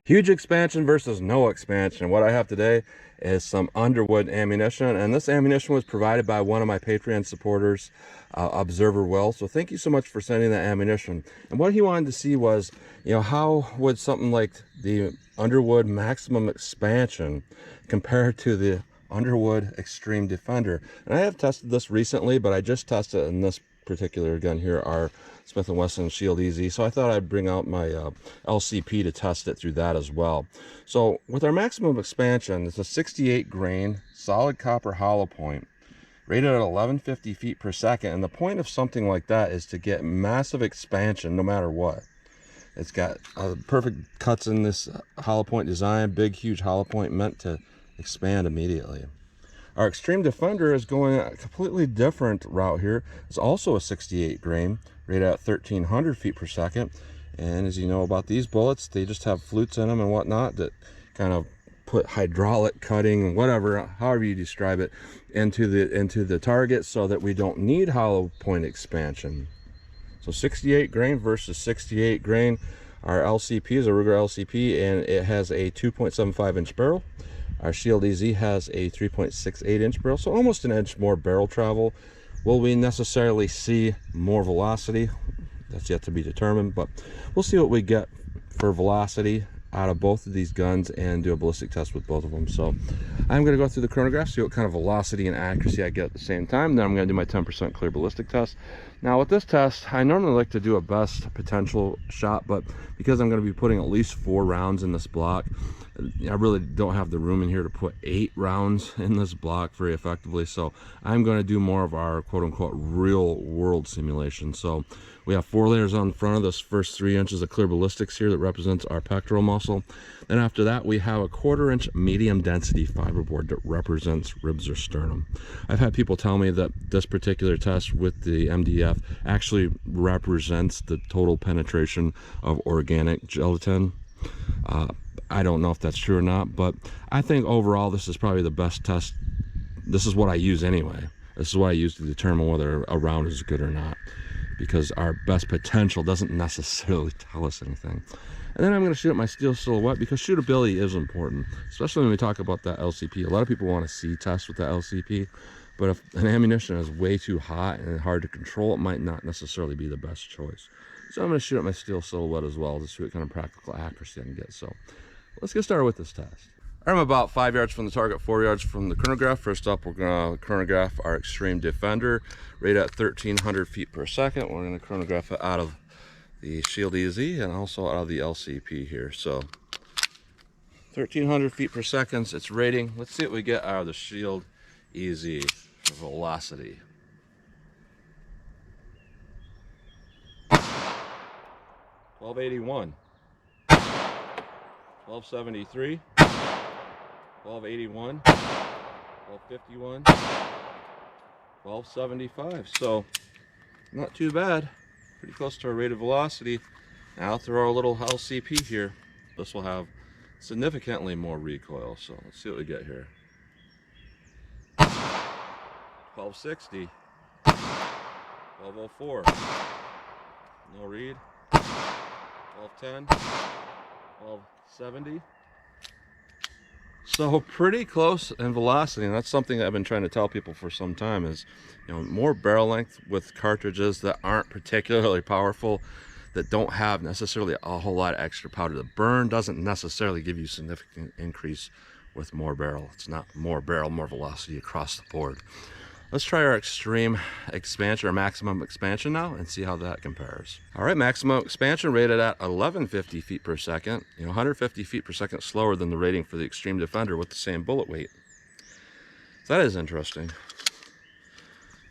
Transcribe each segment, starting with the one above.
Huge expansion versus no expansion. What I have today is some Underwood ammunition, and this ammunition was provided by one of my Patreon supporters, Observer Will. So thank you so much for sending that ammunition. And what he wanted to see was, how would something like the Underwood Maximum Expansion compare to the Underwood Xtreme Defender. And I have tested this recently, but I just tested it in this particular gun here, our Smith & Wesson Shield EZ. So I thought I'd bring out my LCP to test it through that as well. So with our maximum expansion, it's a 68 grain solid copper hollow point rated at 1150 feet per second. And the point of something like that is to get massive expansion no matter what. It's got perfect cuts in this hollow point design, big huge hollow point meant to expand immediately. Our Xtreme Defender is going a completely different route here. It's also a 68 grain, rated at 1300 feet per second. And as you know about these bullets, they just have flutes in them and whatnot that kind of put hydraulic cutting, whatever, however you describe it, into the target so that we don't need hollow point expansion. So 68 grain versus 68 grain. Our LCP is a Ruger LCP, and it has a 2.75 inch barrel. Our Shield EZ has a 3.68 inch barrel, so almost an inch more barrel travel. Will we necessarily see more velocity? That's yet to be determined, but we'll see what we get for velocity out of both of these guns and do a ballistic test with both of them. So I'm going to go through the chronograph, see what kind of velocity and accuracy I get at the same time. Then I'm going to do my 10% clear ballistic test. Now with this test, I normally like to do a best potential shot, but because I'm going to be putting at least 4 rounds in this block, I really don't have the room in here to put 8 rounds in this block very effectively. So I'm going to do more of our quote-unquote real world simulation. So we have 4 layers on the front of this first 3 inches of clear ballistics here that represents our pectoral muscle. Then after that, we have a 1/4 inch medium density fiberboard that represents ribs or sternum. I've had people tell me that this particular test with the MDF actually represents the total penetration of organic gelatin. I don't know if that's true or not, but I think overall this is probably the best test. This is what I use anyway. This is what I use to determine whether a round is good or not, because our best potential doesn't necessarily tell us anything. And then I'm going to shoot at my steel silhouette, because shootability is important, especially when we talk about that LCP. A lot of people want to see tests with that LCP, but if an ammunition is way too hot and hard to control, it might not necessarily be the best choice. So I'm going to shoot at my steel silhouette as well to see what kind of practical accuracy I can get. So let's get started with this test. I'm about 5 yards from the target, 4 yards from the chronograph. First up, we're going to chronograph our Xtreme Defender, rated at 1300 feet per second. We're going to chronograph it out of the Shield EZ and also out of the LCP here. So 1300 feet per second, it's rating. Let's see what we get out of the Shield EZ for velocity. 1281, 1273, 1281, 1251, 1275. So not too bad. Pretty close to our rated velocity. Now through our little LCP here, this will have significantly more recoil. So let's see what we get here. 1260, 1204, no read. 1210, 1270. So pretty close in velocity, and that's something that I've been trying to tell people for some time is, more barrel length with cartridges that aren't particularly powerful, that don't have necessarily a whole lot of extra powder to burn, doesn't necessarily give you significant increase with more barrel. It's not more barrel, more velocity across the board. Let's try our Xtreme expansion, or maximum expansion now, and see how that compares. All right, maximum expansion rated at 1150 feet per second, 150 feet per second slower than the rating for the Xtreme Defender with the same bullet weight. So that is interesting.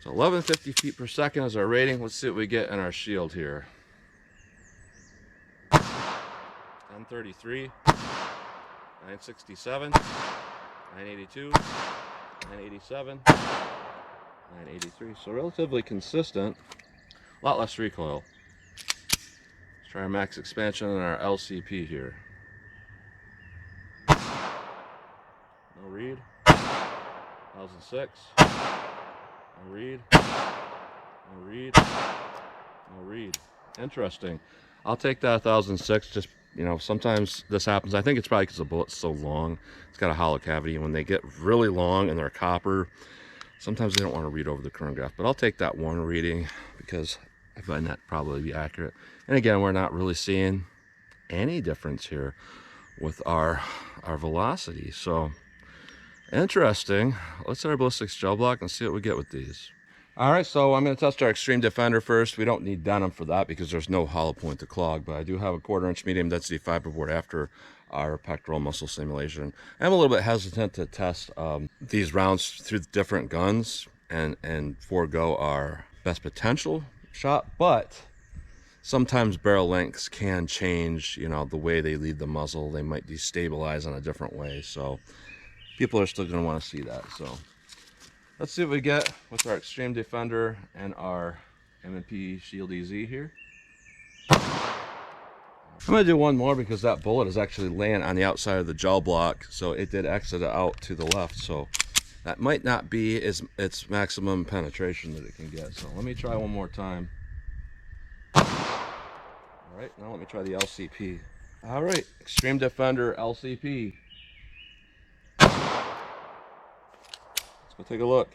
So 1150 feet per second is our rating. Let's see what we get in our Shield here. 1033, 967, 982, 987, 983. So relatively consistent, a lot less recoil. Let's try our max expansion on our LCP here. No read. 1006. No read. No read. No read. Interesting. I'll take that 1006 just You know, sometimes this happens. I think it's probably because the bullet's so long. It's got a hollow cavity, and when they get really long and they're copper, sometimes they don't want to read over the chronograph. But I'll take that one reading because I find that probably be accurate. And again, we're not really seeing any difference here with our velocity. So interesting. Let's set our ballistics gel block and see what we get with these. All right, so I'm going to test our Xtreme Defender first. We don't need denim for that because there's no hollow point to clog, but I do have a 1/4 inch medium density fiberboard after our pectoral muscle simulation. I'm a little bit hesitant to test these rounds through different guns and forego our best potential shot, but sometimes barrel lengths can change, you know, the way they lead the muzzle. They might destabilize in a different way, so people are still going to want to see that. So let's see what we get with our Xtreme Defender and our M&P Shield EZ here. I'm going to do one more because that bullet is actually laying on the outside of the gel block, so it did exit out to the left, so that might not be its maximum penetration that it can get. So let me try one more time. All right, now let me try the LCP. All right, Xtreme Defender LCP. Let's go take a look.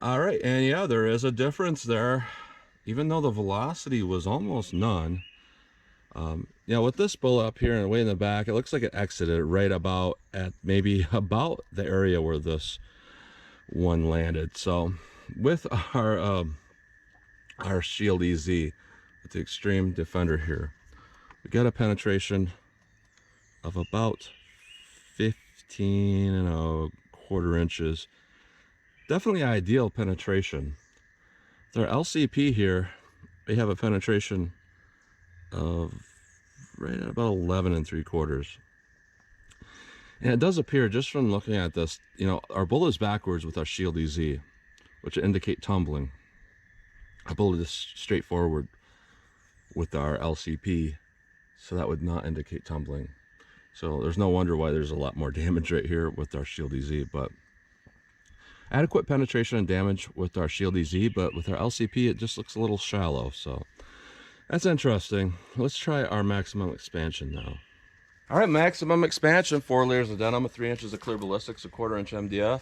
All right, and yeah, there is a difference there, even though the velocity was almost none. You know, with this bullet up here and way in the back, it looks like it exited right about at maybe about the area where this one landed. So with our Shield EZ, with the Xtreme Defender here, we got a penetration of about 15.25 inches. Definitely ideal penetration. With our LCP here, we have a penetration of right at about 11.75. And it does appear, just from looking at this, you know, our bullet is backwards with our Shield EZ, which would indicate tumbling. Our bullet is straight forward with our LCP, so that would not indicate tumbling. So there's no wonder why there's a lot more damage right here with our Shield EZ. But adequate penetration and damage with our Shield EZ, but with our LCP it just looks a little shallow. So that's interesting. Let's try our maximum expansion now. All right, maximum expansion, 4 layers of denim, 3 inches of clear ballistics, a 1/4 inch MDF.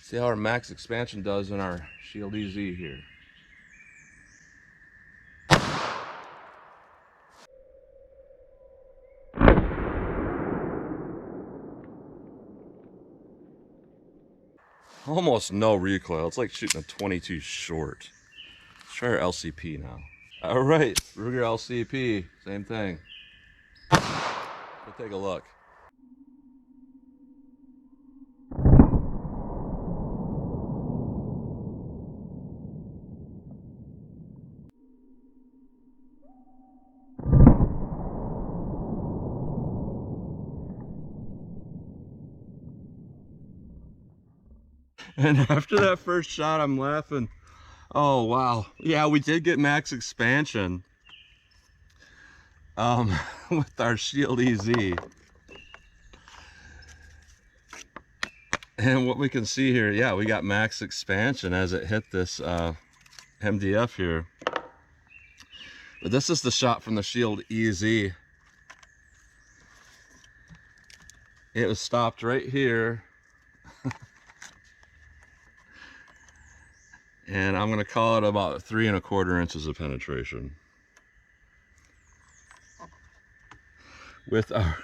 See how our max expansion does in our Shield EZ here. Almost no recoil. It's like shooting a 22 short. Let's try our LCP now. All right, Ruger LCP, same thing. We'll take a look. And after that first shot, I'm laughing. Oh, wow. Yeah, we did get max expansion with our Shield EZ. And what we can see here, yeah, we got max expansion as it hit this MDF here. But this is the shot from the Shield EZ. It was stopped right here. And I'm going to call it about 3.25 inches of penetration. With our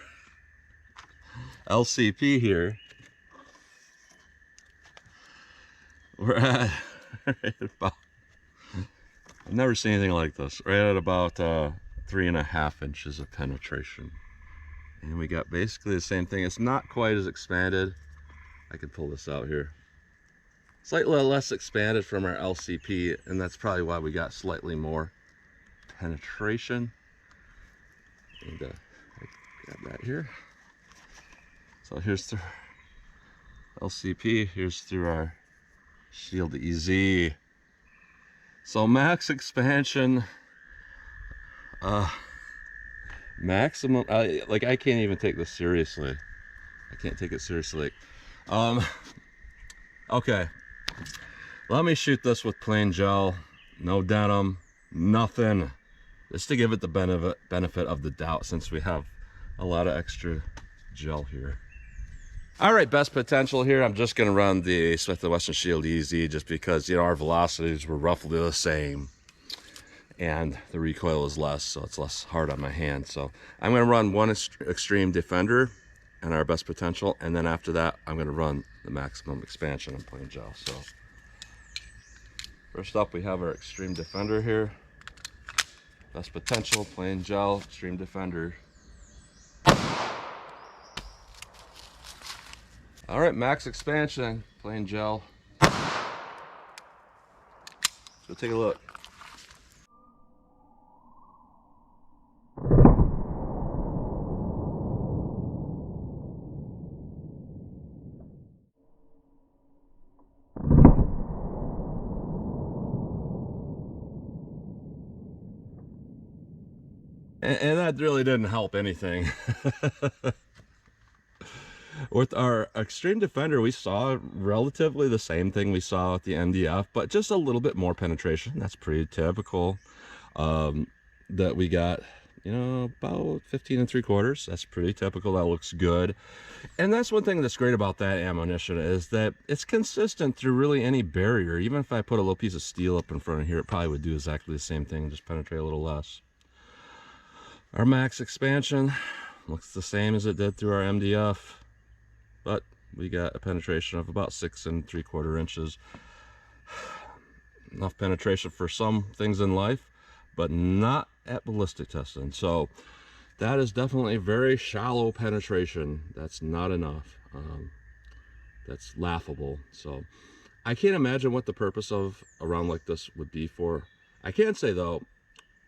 LCP here, we're at right about, I've never seen anything like this, right at about 3.5 inches of penetration. And we got basically the same thing. It's not quite as expanded. I could pull this out here. Slightly less expanded from our LCP, and that's probably why we got slightly more penetration. And grab that here. So here's the LCP. Here's through our Shield EZ. So max expansion, maximum, like I can't even take this seriously. I can't take it seriously. Okay, let me shoot this with plain gel, no denim, nothing, just to give it the benefit of the doubt, since we have a lot of extra gel here. All right, best potential here. I'm just gonna run the Smith & Wesson Shield EZ just because, you know, our velocities were roughly the same and the recoil is less, so it's less hard on my hand. So I'm gonna run one Xtreme Defender and our best potential, and then after that, I'm gonna run the maximum expansion and plain gel. So first up, we have our Xtreme Defender here. Best potential, plain gel, Xtreme Defender. All right, max expansion, plain gel. So take a look. And that really didn't help anything. With our Xtreme Defender, we saw relatively the same thing we saw with the MDF, but just a little bit more penetration. That's pretty typical. That we got, you know, about 15 3/4. That's pretty typical. That looks good. And that's one thing that's great about that ammunition, is that it's consistent through really any barrier. Even if I put a little piece of steel up in front of here, it probably would do exactly the same thing, just penetrate a little less. Our max expansion looks the same as it did through our MDF, but we got a penetration of about 6 3/4 inches. Enough penetration for some things in life, but not at ballistic testing. So that is definitely very shallow penetration. That's not enough. That's laughable. So I can't imagine what the purpose of a round like this would be for. I can say though,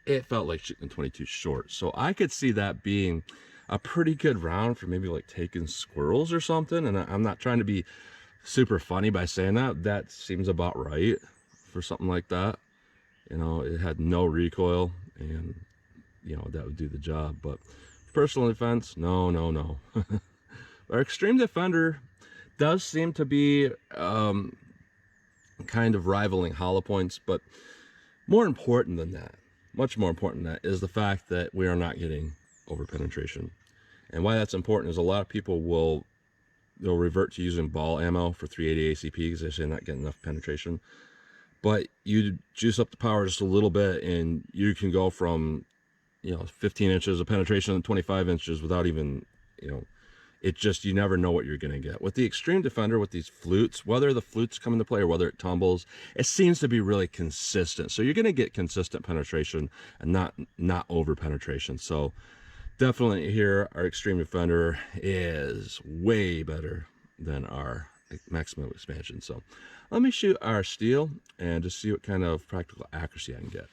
it felt like shooting 22 short. So I could see that being a pretty good round for maybe like taking squirrels or something. And I'm not trying to be super funny by saying that. That seems about right for something like that. You know, it had no recoil, and you know, that would do the job. But personal defense, no. Our Xtreme Defender does seem to be kind of rivaling hollow points, but more important than that, much more important than that, is the fact that we are not getting over penetration. And why that's important is a lot of people they'll revert to using ball ammo for 380 ACP because they say not getting enough penetration. But you juice up the power just a little bit, and you can go from, you know, 15 inches of penetration to 25 inches without even, you know, it just, you never know what you're going to get. With the Xtreme Defender, with these flutes, whether the flutes come into play or whether it tumbles, it seems to be really consistent. So you're going to get consistent penetration and not over penetration. So definitely here, our Xtreme Defender is way better than our maximum expansion. So let me shoot our steel and just see what kind of practical accuracy I can get.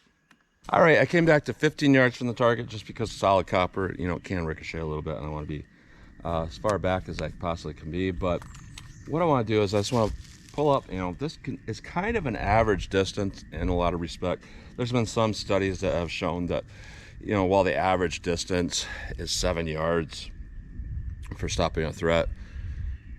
All right, I came back to 15 yards from the target just because solid copper, you know, it can ricochet a little bit, and I want to be as far back as I possibly can be. But what I want to do is I just want to pull up, you know, this is kind of an average distance in a lot of respect. There's been some studies that have shown that, you know, while the average distance is 7 yards for stopping a threat,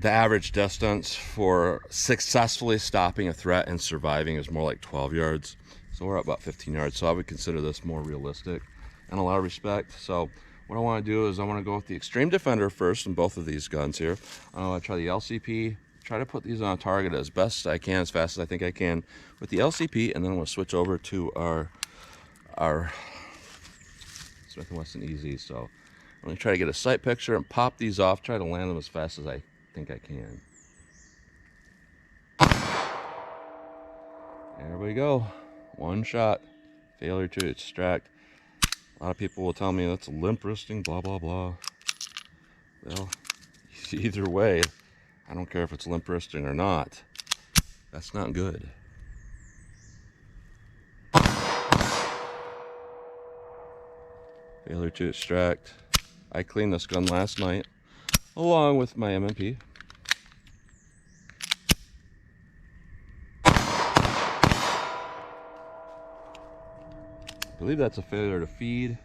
the average distance for successfully stopping a threat and surviving is more like 12 yards. So we're at about 15 yards. So I would consider this more realistic in a lot of respect. So what I want to do is I want to go with the Xtreme Defender first in both of these guns here. I want to try the LCP, try to put these on a target as best as I can, as fast as I think I can with the LCP, and then I'm going to switch over to our Smith & Wesson EZ. So I'm going to try to get a sight picture and pop these off, try to land them as fast as I think I can. There we go. One shot. Failure to extract. A lot of people will tell me that's limp wristing, blah, blah, blah. Well, either way, I don't care if it's limp wristing or not. That's not good. Failure to extract. I cleaned this gun last night along with my MMP. believe that's a failure to feed.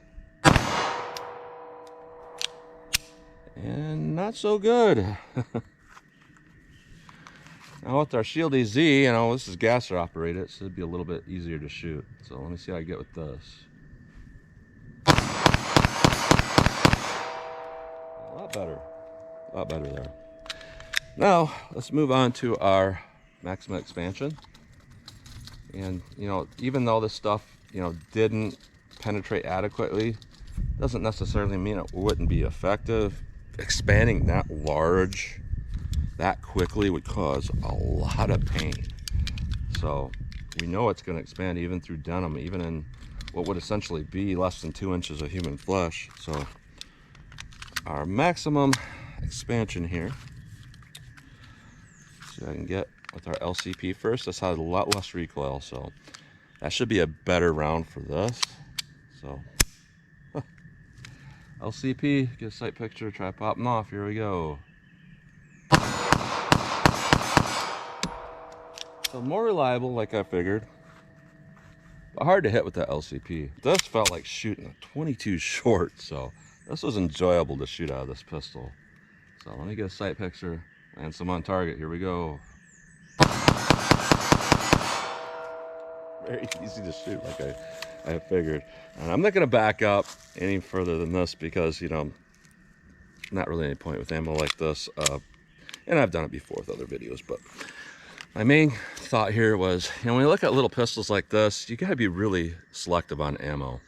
And not so good. Now with our Shield EZ, you know, this is gasser operated, so it'd be a little bit easier to shoot. So let me see how I get with this. A lot better there. Now let's move on to our maximum expansion. And you know, even though this stuff, you know, didn't penetrate adequately, doesn't necessarily mean it wouldn't be effective. Expanding that large that quickly would cause a lot of pain. So we know it's going to expand even through denim, even in what would essentially be less than 2 inches of human flesh. So our maximum expansion here, see what I can get with our LCP first. This has a lot less recoil, so that should be a better round for this. So LCP, get a sight picture, try popping off. Here we go. So more reliable, like I figured, but hard to hit with that LCP. This felt like shooting a 22 short, so this was enjoyable to shoot out of this pistol. So let me get a sight picture and some on target. Here we go. Very easy to shoot, like I figured. And I'm not going to back up any further than this because, you know, not really any point with ammo like this. And I've done it before with other videos, but my main thought here was, you know, when you look at little pistols like this, you got to be really selective on ammo.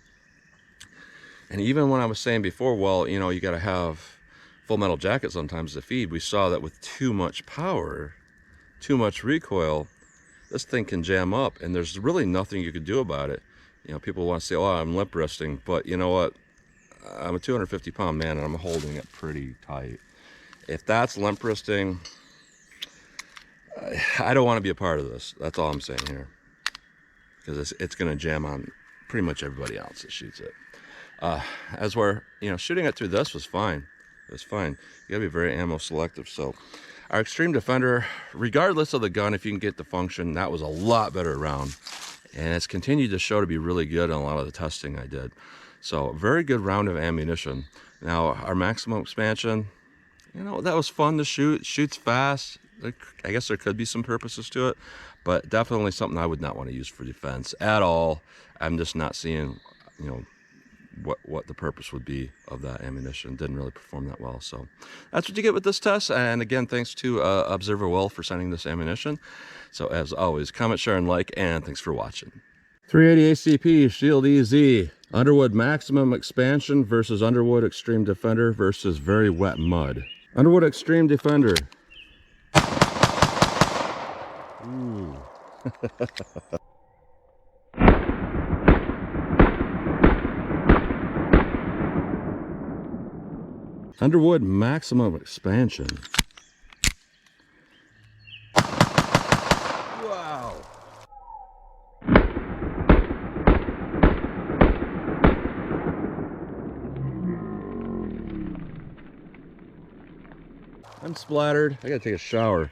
And even when I was saying before, well, you know, you got to have full metal jacket sometimes to feed, we saw that with too much power, too much recoil, this thing can jam up, and there's really nothing you could do about it. You know, people want to say, oh, I'm limp wristing, but you know what? I'm a 250-pound man, and I'm holding it pretty tight. If that's limp wristing, I don't want to be a part of this. That's all I'm saying here, because it's going to jam on pretty much everybody else that shoots it. As we're, you know, shooting it through this was fine. It was fine. You got to be very ammo selective. So our Xtreme Defender, regardless of the gun, if you can get the function, that was a lot better round. And it's continued to show to be really good on a lot of the testing I did. So very good round of ammunition. Now our maximum expansion, you know, that was fun to shoot. Shoots fast. I guess there could be some purposes to it, but definitely something I would not want to use for defense at all. I'm just not seeing, you know, what the purpose would be of that ammunition. Didn't really perform that well. So that's what you get with this test. And again, thanks to Observer Will for sending this ammunition. So as always, comment, share, and like, and thanks for watching. 380 ACP Shield EZ, Underwood maximum expansion versus Underwood Xtreme Defender versus very wet mud. Underwood Xtreme Defender. Ooh. Underwood maximum expansion. Wow. I'm splattered. I gotta take a shower.